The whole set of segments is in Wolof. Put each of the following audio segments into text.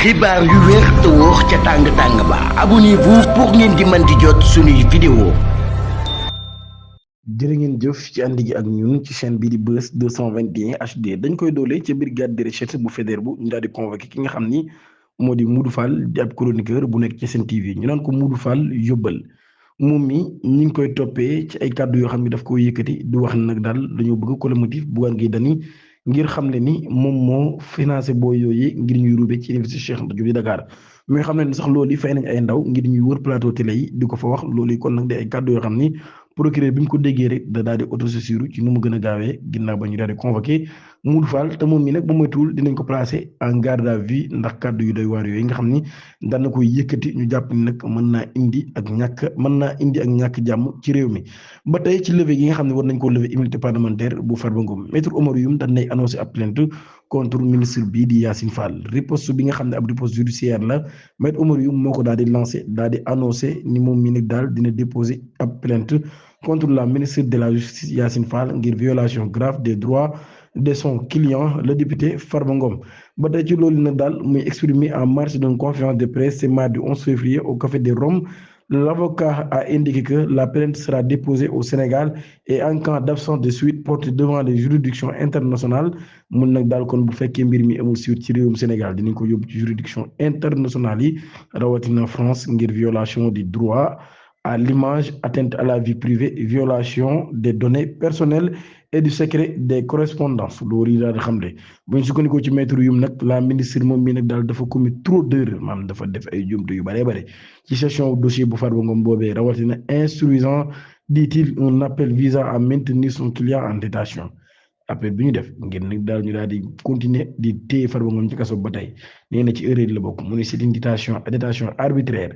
xibaar yu wér te wóor ca tàng-tàng ba abonnez-vous pour ngeen di mën di jot suñuy vidéo. jërë ngeen jëf ci ànd gi ak ñun ci chaîne bii di Buzz 221 HD dañ koy doole ca brigade de recherche bu Faidherbe ñu daal di convoqué ki nga xam ni moo di Modou Fall di ab chroniqueur bu nekk ci Sen TV ñu naan ko Modou Fall yóbbal moom mi ñu ngi koy toppee ci ay kàddu yoo xam ne daf ko yëkkati di wax nag daal dañoo bëgg ko le motif Bougane Gueye Dany ngir xam le ni moom moo financé boo yooyu ngir ñuy ruube ci université Cheikh Anta Diop di Dakar mais xam ne ni sax loolu yi fay nañ ay ndaw ngir ñuy wër plateau télé yi di ko fa wax loolu yi kon nag di ay kàddu yoo xam ni procureur bi mu ko déggee rek da daal di autosaisir ci nu mu gën a gaawee ginnaaw ba ñu daal di convoqué Modou Fall te moom mi nag ba moytuwul dinañ ko placé en garde à vue ndax kàddu yu doy waar yooyu nga xam ni daan na koy yëkkati ñu jàpp ni nag mën naa indi ak ñàkk jàmm ci réew mi. ba tey ci levée gi nga xam ne war nañ koo lever immunité parlementaire bu Farba Ngom maître Oumar Youm daan nay annoncé ab plainte contre ministre bii di Yacine Fall riposte bi nga xam ne ab riposte judiciaire la maître Oumar Youm moo ko daal di lancé daal di annoncé ni moom mi nag daal dina déposer ab plainte contre la ministre de la Justice Yacine Fall ngir violation grave des droits de son client le député Farba Ngom ba tey ci loolu nag daal muy exprimé en marge d'une conférence de presse ce mardi 11 février au Café des Roms. L'avocat a indiqué que la plainte sera déposée au Sénégal et en cas d'absence de suite portée devant les juridictions internationales mun nag daal kon bu fekkee mbir mi amul suite ci réewum Sénégal dinañ ko yóbbu ci juridiction internationale yi rawatina France ngir violation du droit à l'image, atteinte à la vie privée, violation des données personnelles et du secret des correspondances loolu yi daal di xamle bu ñu sukkandikoo ci maître Youm nag la ministre moom mii nag daal dafa commis trop d'erreurs maanaam dafa def ay jumte yu bëree bëri ci session dossier bu Farba Ngom boobee rawatina instruisant dit-il un appel visant à maintenir son client en détention appel bi ñu def ngir nag daal ñu daal di continuer di téye Farba Ngom ci kaso ba tey nee na ci erreur la bokk mu ne c'est une détention arbitraire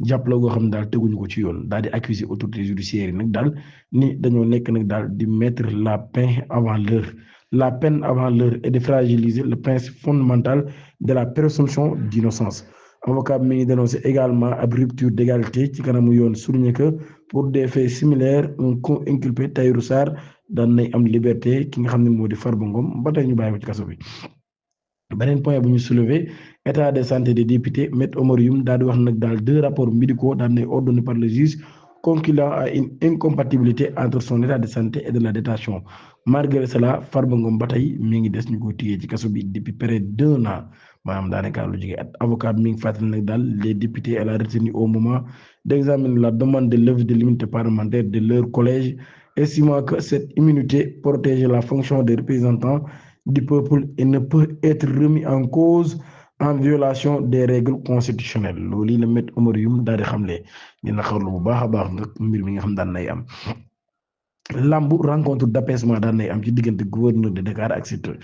jàpp la goo xam ne daal teguñu ko ci yoon daal di accuser autorité judiciaire yi nag daal ni dañoo nekk nag daal di mettre la peine avant l'heure et de fragiliser le principe fondamental de la présomption d'innocence. Avocat bi mi ngi dénoncé également ab rupture d'égalité ci kanamu yoon souligné que pour des faits similaires un co-inculpé Tahirou Sarr daan nay am liberté ki nga xam ne moo di Farba Ngom ba tey ñu bàyyi ko ci kaso bi. beneen point bu ñu soulever état de santé des députés maître Oumar Youm daal di wax nag daal 2 rapports médicaux daan nay ordonnés par le juge concluant à une incompatibilité entre son état de santé et de la détention malgré cela Farba Ngom ba tey mi ngi des ñu koy téye ci kaso bi depuis près d'1 an maanaam daanaka lu jege at avocat bi mi ngi fàttali nag daal les députés elle a retenu au moment d'examiner la demande de levée de l'immunité parlementaire de leur collège estimant que cette immunité protège la fonction des représentants du peuple et ne peut être remis en cause en violation des règles constitutionnelles loolu la met Oumar Youm daal di xamle dina xarlu bu baax a baax nag mbir mi nga xam daan nay am lambu rencontre d'apaisement daan nay am ci diggante gouverneur de Dakar ak Siteu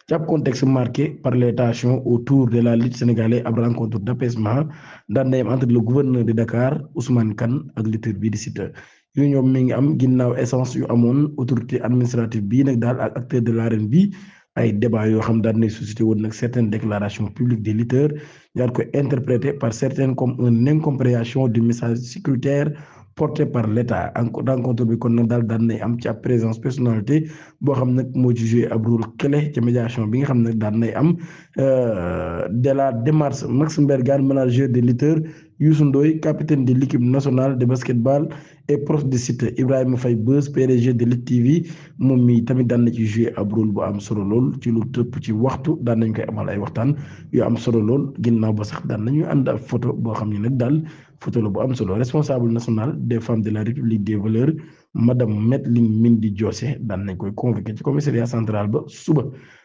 ci ab contexte marqué par les tensions autour de la lutte sénégalaise ab rencontre d'apaisement daan nay am entre le gouverneur de Dakar Ousmane Kane ak lutteur bii di Siteu yooyu ñoom mi ngi am ginnaaw essence yu amoon autorité administrative bii nag daal ak acteur de l'arène bi ay débat yoo xam daal ne suscité woon nag certaines déclarations publiques des lutteurs daal ko interprété par certains comme une incompréhension du message sécuritaire porté par l'État rencontre bi kon nag daal nay am ci ab présence personnalité boo xam nag moo ci joué ab rôle clé ca médiation bi nga xam nag daal nay am de la démarche Max Mbergane manager des lutteurs Youssou Ndoye capitaine de l'équipe nationale de basketball et proche de Siteu Ibrahima Faye Beuz PDG de Lutte TV moom mi tamit daan na ci jouer ab rôle bu am solo lool ci lu tëpp ci waxtu daan nañ koy amal ay waxtaan yu am solo lool ginnaaw ba sax daan nañu ànd ak photo boo xam ne nag daal photo la bu am solo responsable national des femmes de la République des valeurs madame Madeline Mindy Diocé daan nañ koy convoqué ci commissariat central ba suba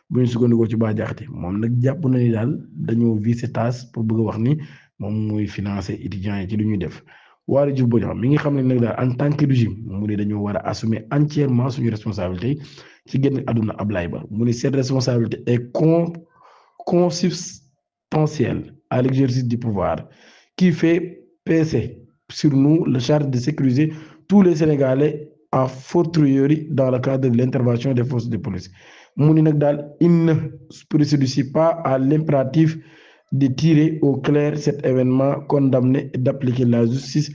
bu ñu sukkandikoo ci Bah Diakhaté moom nag jàpp na ni daal dañoo visé TAS pour bëgg a wax ni moom mooy financer étudiants yi ci lu ñuy def Waly Diouf Bodian mi ngi xam ne nag daal en tant que régime mu ne dañoo war a assumer entièrement suñu responsabilité ci génn àdduna Ablaye Ba mu ne cette responsabilité est consubstantielle à l'exercice du pouvoir qui fait peser sur nous la charge de sécuriser tous les Sénégalais a fortiori dans le cadre de l'intervention des forces de police mu ni nag daal il ne préjudicie pas à l'impératif de tirer au clair cet événement condamné et d'appliquer la justice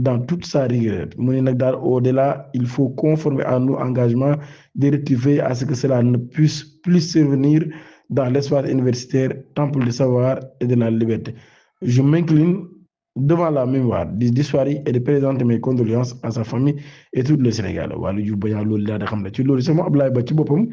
dans toute sa rigueur mu ne nag daal au-delà il faut conformer à nos engagements de rectifier à ce que cela ne puisse plus survenir dans l'espace universitaire, temple du savoir et de la liberté. Je m'incline devant la mémoire du disparu et de présenter mes condoléances à sa famille et tout le Sénégal Waly Diouf Bodiang loolu daal di xam ne ci loolu sama Ablaye Ba ci boppam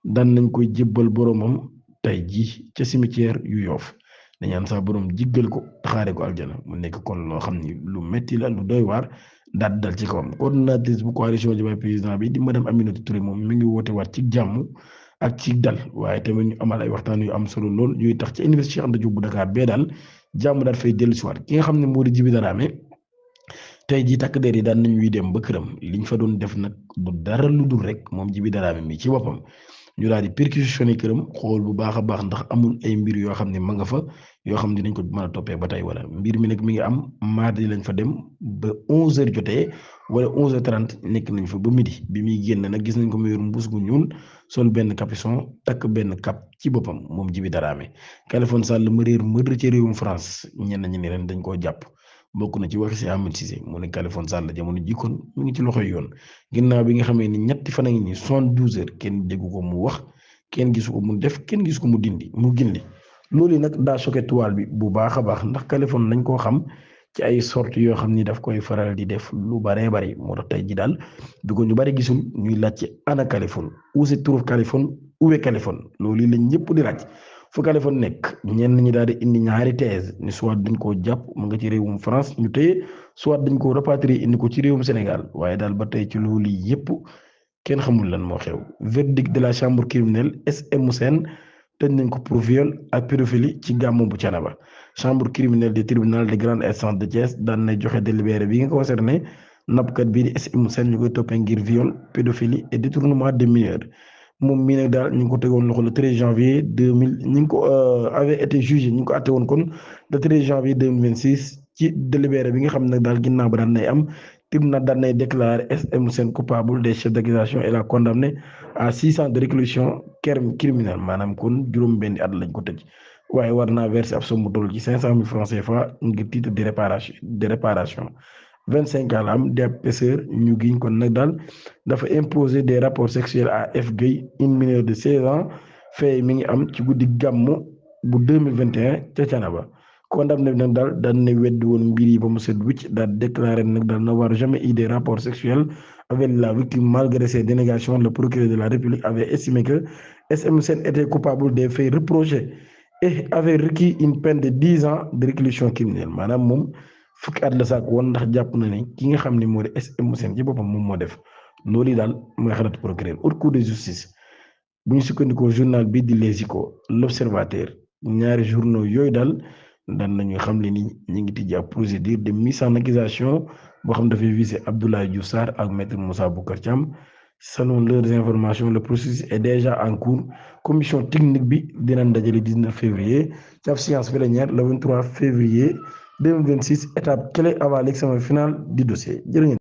daan nañ koy jébbal boromam tey jii ca cimetière yu Yoff dañaan sax borom jiggal ko taxaare ko aljana mu nekk kon loo xam ni lu metti la lu doy waar daal dal ci kawam coordonnatrice bu coalition Diomaye président bi di madame Aminata Touré moom mi ngi woote waat ci jàmm ak ci dal waaye tamit ñu amal ay waxtaan yu am solo lool yuy tax ci université Cheikh Anta Diop bu Dakar bee daal jàmm daal fay dellu si waat ki nga xam ne moo di Djiby Dramé tey jii takk der yi daan nañuy dem ba këram liñ fa doon def nag du dara lu dul rek moom Djiby Dramé mi ci boppam ñu daal di perquisitionné këram xool bu baax a baax ndax amul ay mbir yoo xam ne ma nga fa yoo xam ne dinañ ko mën a toppee ba tey wala mbir mi nag mi ngi am mardi lañ fa dem ba 11h jotee wala 11h30 nekk nañ fa ba midi bi muy génn nag gis nañ ko mu yor mbuus gu ñuul sol benn capuchon takk benn cap ci boppam moom Djiby Dramé Khaliphone Sall ma réer mër ci réewum France ñenn ñi ne leen dañ koo jàpp. bokk na ci waxi si Ahmed Cissé mu ne Khaliphone Sall jamono jikkoon mu ngi ci loxoy yoon ginnaaw bi nga xamee ni ñetti fan a ngi nii 72 heures kenn déggu ko mu wax kenn gisu ko mu def kenn gisu ko mu gindi loolu nag daa choqué toile bi bu baax a baax ndax Khaliphone nañ koo xam ci ay sorties yoo xam ni daf koy faral di def lu baree bari moo tax tey ji daal du ko ñu bari gisul ñuy laaj ci ana Khaliphone où se trouve Khaliphone où est Khaliphone loolu lañ ñëpp di laaj. fu Khaliphone nekk ñenn ñi daal di indi ñaari thèse ni soit dañ koo jàpp mu nga ci réewum France ñu téye soit dañ ko rapatrier indi ko ci réewum Sénégal waaye daal ba tey ci loolu yépp kenn xamul lan moo xew verdict de la chambre criminelle SM Sène tëj nañ ko pour viol ak pédophilie ci gàmmu bu Thiénaba chambre criminelle du tribunal de grande instance de Thiès daan nay joxe délibéré bi nga concerné nappkat bii di SM Sène ñu koy toppee ngir viol pédophilie et détournement de mineurs moom mii nag daal ñu ngi ko tegoon loxo le 13 janvier 2000 ñu ngi ko avait été jugé ñu ngi ko àtte woon kon le 13 janvier 2026 ci délibéré bi nga xam ne nag daal ginnaaw ba daan nay am tribunal daan nay déclaré SM Sène coupable des chefs d'accusation et la condamné à 6 ans de réclusion criminelle maanaam kon juróom-benni at lañ ko tëj waaye war naa verser ab somme mu toll ci 500 000 francs CFA ngir titre de réparation 25 ans la am di ab pêcheur ñu giñ kon nag daal dafa imposer des rapports sexuels à F Gueye une mineure de 16 ans fee mi ngi am ci guddi gàmmu bu 2021 ca Thiénaba condamné bi nag daal daan na weddi woon mbir yi ba mu set wicc daal déclaré nag daal n'avoir jamais eu des rapports sexuels avec la victime malgré ses dénégations. Le procureur de la République avait estimé que SM Sène était coupable des faits reprochés et avait requis une peine de 10 ans de réclusion criminelle maanaam moom fukki at la saak woon ndax jàpp na ne ki nga xam ne moo di SM Sène ci boppam moom moo def loolu daal mooy xalaat procureur haute cour de justice bu ñu sukkandikoo journal bii di Les Échos l'Observateur ñaari journaux yooyu daal daan nañu xam ne ni ñu ngi tijji ab procédure de mise en accusation boo xam dafay viser Abdoulaye Diouf Sarr ak maître Moussa Bocar Thiam selon leurs informations le processus est déjà en cours commission technique bi dinañ dajale 19 février ci ab séance plénière le 23 février 2026 étape clé avant l'examen final du dossier jërë ngeen